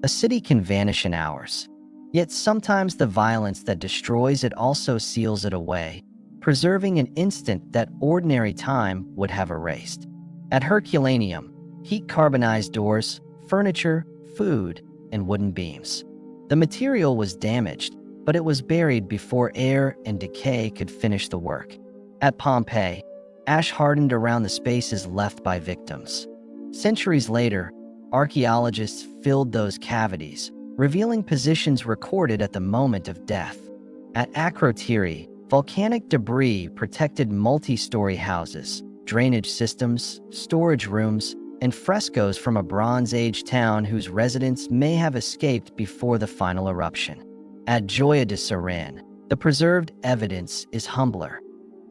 A city can vanish in hours. Yet sometimes the violence that destroys it also seals it away, preserving an instant that ordinary time would have erased. At Herculaneum, heat carbonized doors, furniture, food, and wooden beams. The material was damaged, but it was buried before air and decay could finish the work. At Pompeii, ash hardened around the spaces left by victims. Centuries later, archaeologists filled those cavities, revealing positions recorded at the moment of death. At Akrotiri, volcanic debris protected multi-story houses, drainage systems, storage rooms, and frescoes from a Bronze Age town whose residents may have escaped before the final eruption. At Joya de Cerén, the preserved evidence is humbler.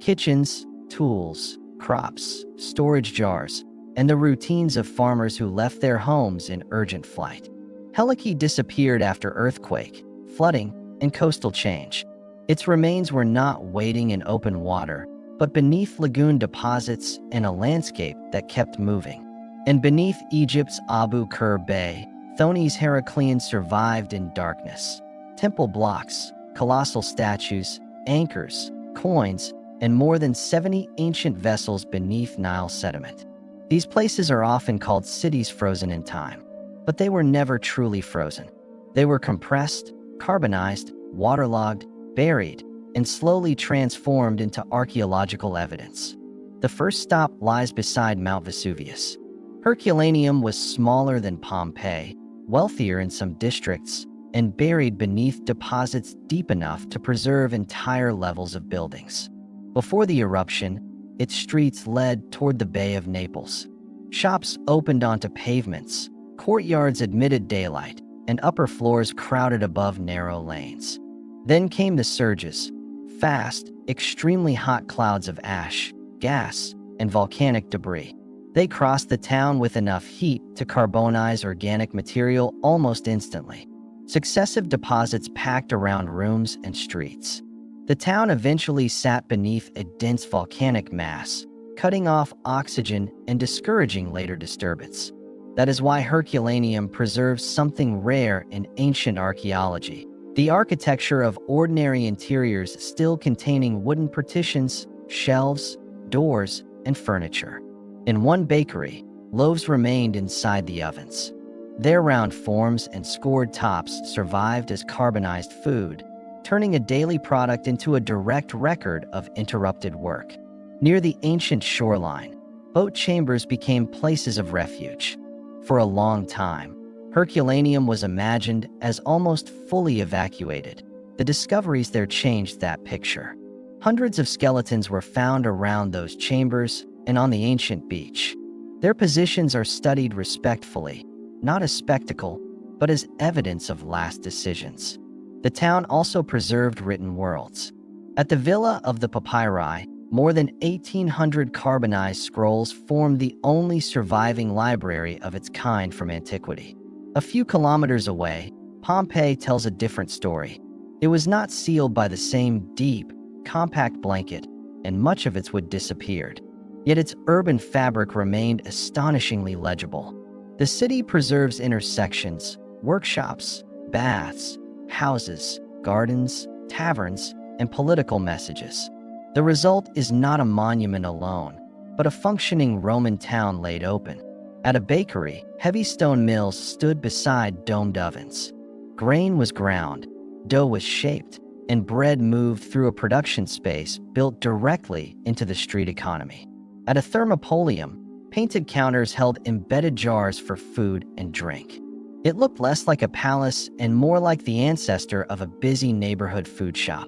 Kitchens, tools, crops, storage jars, and the routines of farmers who left their homes in urgent flight. Helike disappeared after earthquake, flooding, and coastal change. Its remains were not waiting in open water, but beneath lagoon deposits and a landscape that kept moving. And beneath Egypt's Abu Qir Bay, Thonis-Heracleion survived in darkness. Temple blocks, colossal statues, anchors, coins, and more than 70 ancient vessels beneath Nile sediment. These places are often called cities frozen in time, but they were never truly frozen. They were compressed, carbonized, waterlogged, buried, and slowly transformed into archaeological evidence. The first stop lies beside Mount Vesuvius. Herculaneum was smaller than Pompeii, wealthier in some districts, and buried beneath deposits deep enough to preserve entire levels of buildings. Before the eruption, its streets led toward the Bay of Naples. Shops opened onto pavements, courtyards admitted daylight, and upper floors crowded above narrow lanes. Then came the surges, fast, extremely hot clouds of ash, gas, and volcanic debris. They crossed the town with enough heat to carbonize organic material almost instantly. Successive deposits packed around rooms and streets. The town eventually sat beneath a dense volcanic mass, cutting off oxygen and discouraging later disturbance. That is why Herculaneum preserves something rare in ancient archaeology: the architecture of ordinary interiors still containing wooden partitions, shelves, doors, and furniture. In one bakery, loaves remained inside the ovens. Their round forms and scored tops survived as carbonized food, turning a daily product into a direct record of interrupted work. Near the ancient shoreline, boat chambers became places of refuge. For a long time, Herculaneum was imagined as almost fully evacuated. The discoveries there changed that picture. Hundreds of skeletons were found around those chambers and on the ancient beach. Their positions are studied respectfully, not as spectacle, but as evidence of last decisions. The town also preserved written worlds. At the Villa of the Papyri, more than 1,800 carbonized scrolls formed the only surviving library of its kind from antiquity. A few kilometers away, Pompeii tells a different story. It was not sealed by the same deep, compact blanket, and much of its wood disappeared. Yet its urban fabric remained astonishingly legible. The city preserves intersections, workshops, baths, houses, gardens, taverns, and political messages. The result is not a monument alone, but a functioning Roman town laid open. At a bakery, heavy stone mills stood beside domed ovens. Grain was ground, dough was shaped, and bread moved through a production space built directly into the street economy. At a thermopolium, painted counters held embedded jars for food and drink. It looked less like a palace and more like the ancestor of a busy neighborhood food shop.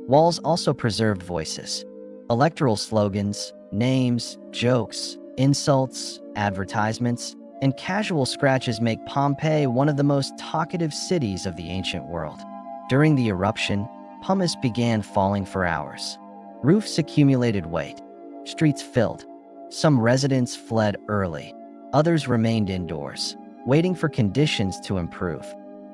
Walls also preserved voices. Electoral slogans, names, jokes, insults, advertisements, and casual scratches make Pompeii one of the most talkative cities of the ancient world. During the eruption, pumice began falling for hours. Roofs accumulated weight. Streets filled. Some residents fled early. Others remained indoors, waiting for conditions to improve.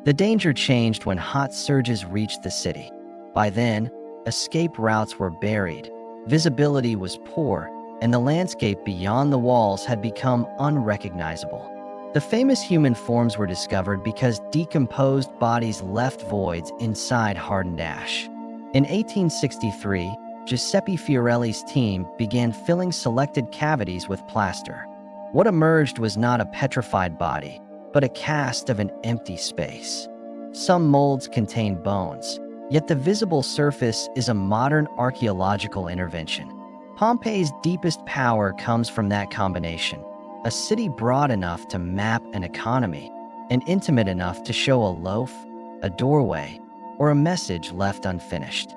The danger changed when hot surges reached the city. By then, escape routes were buried, visibility was poor, and the landscape beyond the walls had become unrecognizable. The famous human forms were discovered because decomposed bodies left voids inside hardened ash. In 1863, Giuseppe Fiorelli's team began filling selected cavities with plaster. What emerged was not a petrified body, but a cast of an empty space. Some molds contain bones, yet the visible surface is a modern archaeological intervention. Pompeii's deepest power comes from that combination: a city broad enough to map an economy, and intimate enough to show a loaf, a doorway, or a message left unfinished.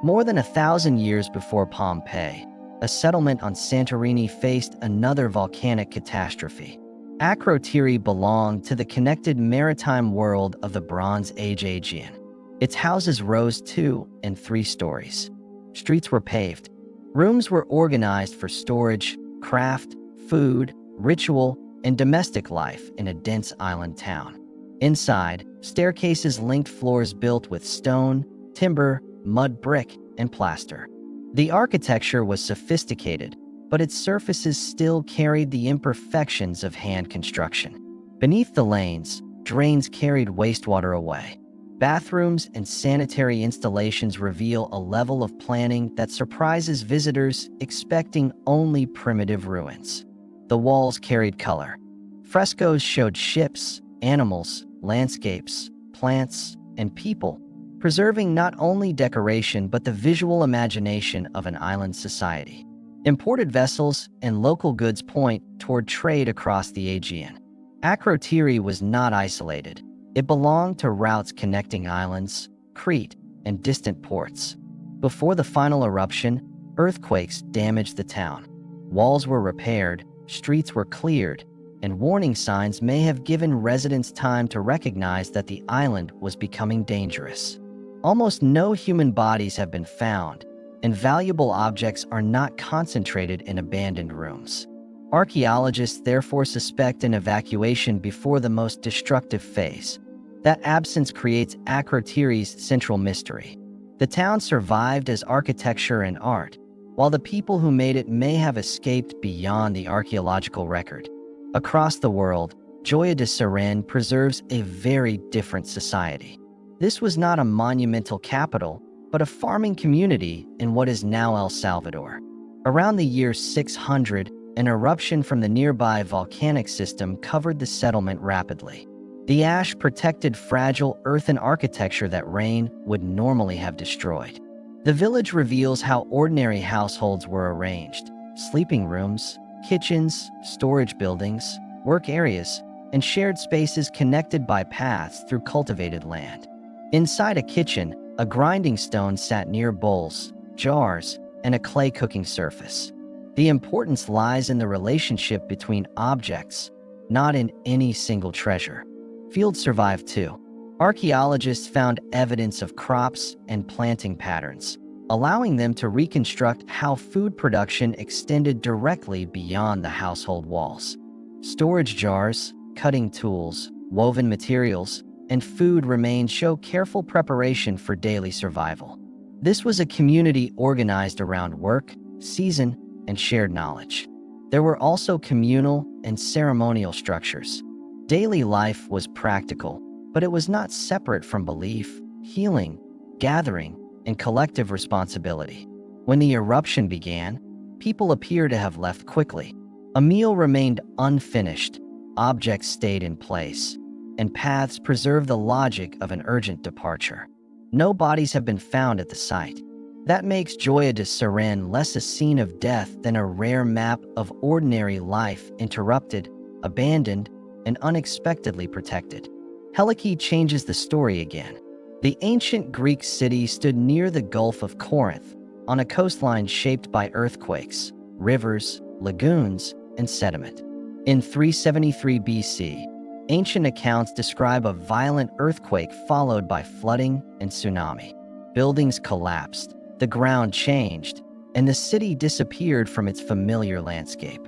More than 1,000 years before Pompeii, a settlement on Santorini faced another volcanic catastrophe. Akrotiri belonged to the connected maritime world of the Bronze Age Aegean. Its houses rose 2 and 3 stories. Streets were paved. Rooms were organized for storage, craft, food, ritual, and domestic life in a dense island town. Inside, staircases linked floors built with stone, timber, mud brick, and plaster. The architecture was sophisticated, but its surfaces still carried the imperfections of hand construction. Beneath the lanes, drains carried wastewater away. Bathrooms and sanitary installations reveal a level of planning that surprises visitors expecting only primitive ruins. The walls carried color. Frescoes showed ships, animals, landscapes, plants, and people, preserving not only decoration but the visual imagination of an island society. Imported vessels and local goods point toward trade across the Aegean. Akrotiri was not isolated. It belonged to routes connecting islands, Crete, and distant ports. Before the final eruption, earthquakes damaged the town. Walls were repaired, streets were cleared, and warning signs may have given residents time to recognize that the island was becoming dangerous. Almost no human bodies have been found, and valuable objects are not concentrated in abandoned rooms. Archaeologists therefore suspect an evacuation before the most destructive phase. That absence creates Akrotiri's central mystery. The town survived as architecture and art, while the people who made it may have escaped beyond the archaeological record. Across the world, Joya de Cerén preserves a very different society. This was not a monumental capital, but a farming community in what is now El Salvador. Around the year 600, an eruption from the nearby volcanic system covered the settlement rapidly. The ash protected fragile earthen architecture that rain would normally have destroyed. The village reveals how ordinary households were arranged: sleeping rooms, kitchens, storage buildings, work areas, and shared spaces connected by paths through cultivated land. Inside a kitchen, a grinding stone sat near bowls, jars, and a clay cooking surface. The importance lies in the relationship between objects, not in any single treasure. Fields survived too. Archaeologists found evidence of crops and planting patterns, allowing them to reconstruct how food production extended directly beyond the household walls. Storage jars, cutting tools, woven materials, and food remains show careful preparation for daily survival. This was a community organized around work, season, and shared knowledge. There were also communal and ceremonial structures. Daily life was practical, but it was not separate from belief, healing, gathering, and collective responsibility. When the eruption began, people appear to have left quickly. A meal remained unfinished, objects stayed in place, and paths preserved the logic of an urgent departure. No bodies have been found at the site. That makes Joya de Cerén less a scene of death than a rare map of ordinary life interrupted, abandoned, and unexpectedly protected. Helike changes the story again. The ancient Greek city stood near the Gulf of Corinth, on a coastline shaped by earthquakes, rivers, lagoons, and sediment. In 373 BC, ancient accounts describe a violent earthquake followed by flooding and tsunami. Buildings collapsed, the ground changed, and the city disappeared from its familiar landscape.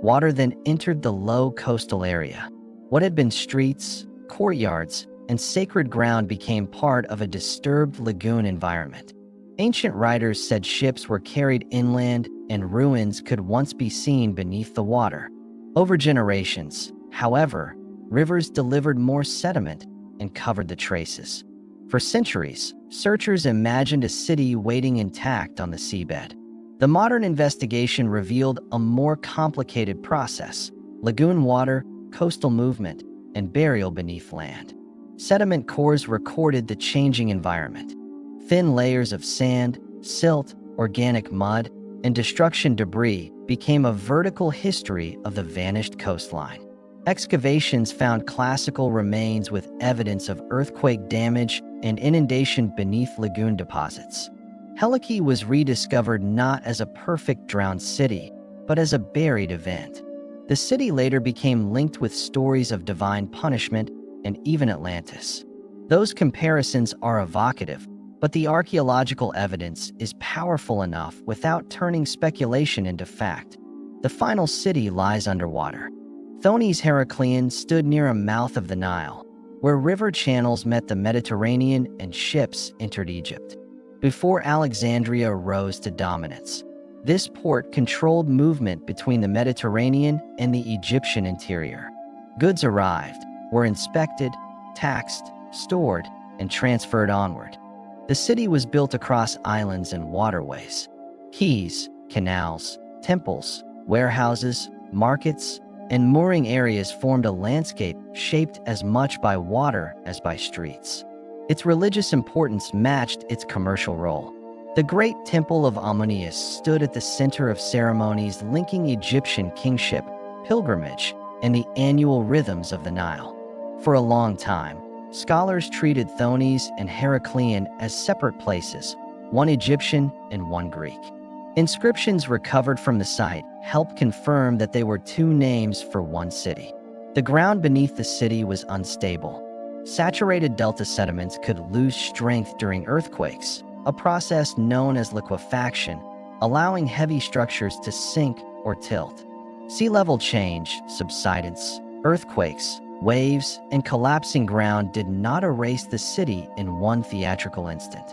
Water then entered the low coastal area. What had been streets, courtyards, and sacred ground became part of a disturbed lagoon environment. Ancient writers said ships were carried inland and ruins could once be seen beneath the water. Over generations, however, rivers delivered more sediment and covered the traces. For centuries, searchers imagined a city waiting intact on the seabed. The modern investigation revealed a more complicated process: lagoon water, coastal movement, and burial beneath land. Sediment cores recorded the changing environment. Thin layers of sand, silt, organic mud, and destruction debris became a vertical history of the vanished coastline. Excavations found classical remains with evidence of earthquake damage and inundation beneath lagoon deposits. Helike was rediscovered not as a perfect drowned city, but as a buried event. The city later became linked with stories of divine punishment and even Atlantis. Those comparisons are evocative, but the archaeological evidence is powerful enough without turning speculation into fact. The final city lies underwater. Thonis-Heracleion stood near a mouth of the Nile, where river channels met the Mediterranean and ships entered Egypt. Before Alexandria rose to dominance, this port controlled movement between the Mediterranean and the Egyptian interior. Goods arrived, were inspected, taxed, stored, and transferred onward. The city was built across islands and waterways. Quays, canals, temples, warehouses, markets, and mooring areas formed a landscape shaped as much by water as by streets. Its religious importance matched its commercial role. The great temple of Amunius stood at the center of ceremonies linking Egyptian kingship, pilgrimage, and the annual rhythms of the Nile. For a long time, scholars treated Thonis and Heracleion as separate places, one Egyptian and one Greek. Inscriptions recovered from the site helped confirm that they were two names for one city. The ground beneath the city was unstable. Saturated delta sediments could lose strength during earthquakes, a process known as liquefaction, allowing heavy structures to sink or tilt. Sea level change, subsidence, earthquakes, waves, and collapsing ground did not erase the city in one theatrical instant.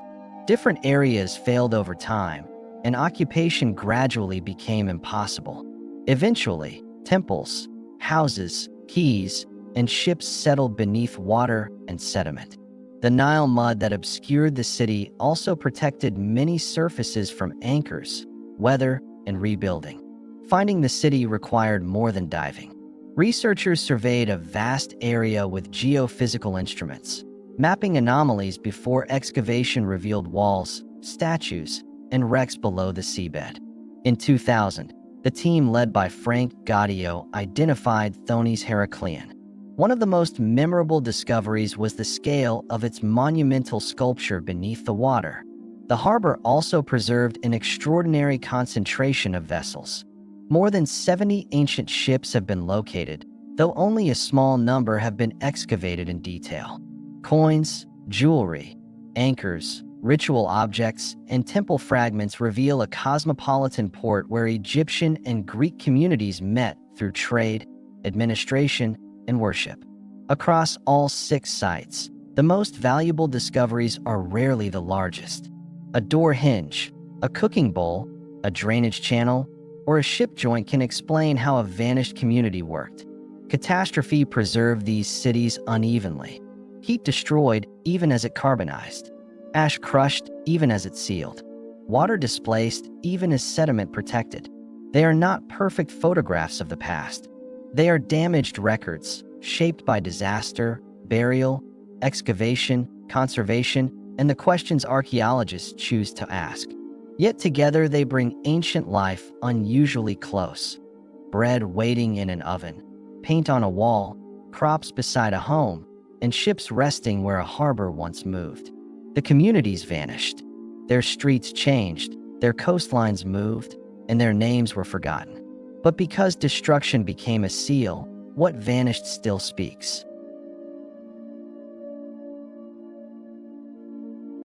Different areas failed over time, and occupation gradually became impossible. Eventually, temples, houses, quays, and ships settled beneath water and sediment. The Nile mud that obscured the city also protected many surfaces from anchors, weather, and rebuilding. Finding the city required more than diving. Researchers surveyed a vast area with geophysical instruments, mapping anomalies before excavation revealed walls, statues, and wrecks below the seabed. In 2000, the team led by Frank Gaudio identified Thonis-Heracleion. One of the most memorable discoveries was the scale of its monumental sculpture beneath the water. The harbor also preserved an extraordinary concentration of vessels. More than 70 ancient ships have been located, though only a small number have been excavated in detail. Coins, jewelry, anchors, ritual objects, and temple fragments reveal a cosmopolitan port where Egyptian and Greek communities met through trade, administration, and worship. Across all 6 sites, the most valuable discoveries are rarely the largest. A door hinge, a cooking bowl, a drainage channel, or a ship joint can explain how a vanished community worked. Catastrophe preserved these cities unevenly. Heat destroyed even as it carbonized. Ash crushed even as it sealed. Water displaced even as sediment protected. They are not perfect photographs of the past. They are damaged records, shaped by disaster, burial, excavation, conservation, and the questions archaeologists choose to ask. Yet together they bring ancient life unusually close. Bread waiting in an oven, paint on a wall, crops beside a home, and ships resting where a harbor once moved. The communities vanished. Their streets changed, their coastlines moved, and their names were forgotten. But because destruction became a seal, what vanished still speaks.